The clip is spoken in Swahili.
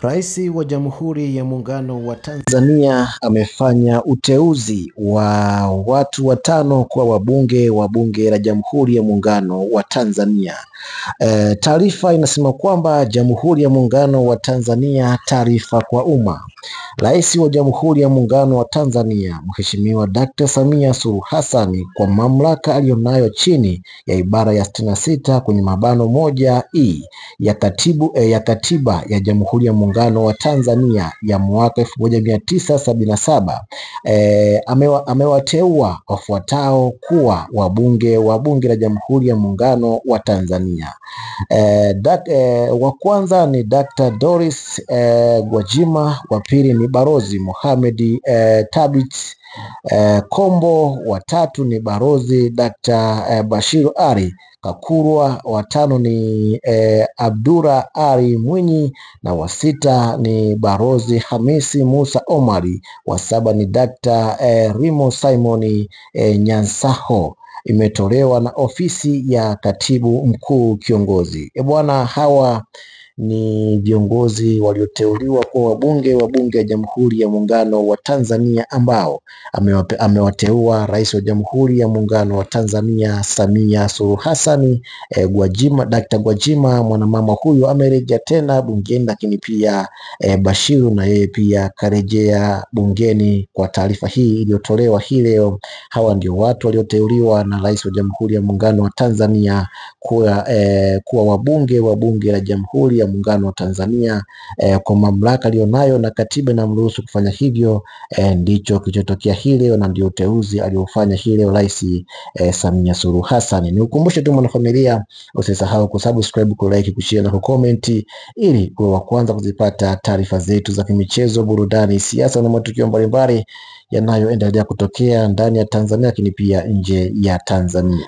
Rais wa Jamhuri ya Muungano wa Tanzania amefanya uteuzi wa watu watano kwa wabunge wa Bunge la Jamhuri ya Muungano wa Tanzania. Taarifa inasema kwamba Jamhuri ya Muungano wa Tanzania, taarifa kwa umma. Rais wa Jamhuri ya Muungano wa Tanzania Mheshimiwa Dr. Samia Suluhu Hassan kwa mamlaka aliyonayo chini ya ibara ya 66 kwenye mabano 1E ya Katiba ya Jamhuri ya Muungano wa Tanzania ya mwaka 1977 amewateua wafuatao kuwa wabunge wa Bunge la Jamhuri ya Muungano wa Tanzania. Wa kwanza ni Dr. Doris Gwajima, wa pili ni Balozi Mohamed Thabit Kombo, wa tatu ni Balozi Dr. Bashiru Ali Kakurwa, wa tano ni Abdullah Ali Mwinyi, na wa sita ni Balozi Hamisi Musa Omari, wa saba ni Dr. Rimo Simon Nyansaho. Imetolewa na ofisi ya Katibu Mkuu Kiongozi. Bwana, hawa ni viongozi walioteuliwa kwa wabunge wa Bunge la Jamhuri ya Muungano wa Tanzania ambao amewateua Rais wa Jamhuri ya Muungano wa Tanzania Samia Suluhu Hassan. Gwajima, Dr. Gwajima, mwanamama huyu amerejea tena bungeni, lakini pia Bashiru na yeye pia karejea bungeni. Kwa taarifa hii iliyotolewa hii leo, hawa ndio watu walioteuliwa na Rais wa Jamhuri ya Muungano wa Tanzania kuwa wabunge wa Bunge la Jamhuri ya Muungano wa Tanzania kwa mamlaka aliyonayo na katiba inamruhusu kufanya hivyo. Ndicho kilichotokea hii leo na ndio uteuzi aliofanya hii leo Rais Samia Suluhu Hassan. Nikukumbushe tu mwanafamilia, usisahau kusubscribe, kulike, kushare na kucomment ili uwe wa kwanza kuzipata taarifa zetu za kimichezo, burudani, siasa na matukio mbalimbali yanayoendelea kutokea ndani ya Tanzania lakini pia nje ya Tanzania.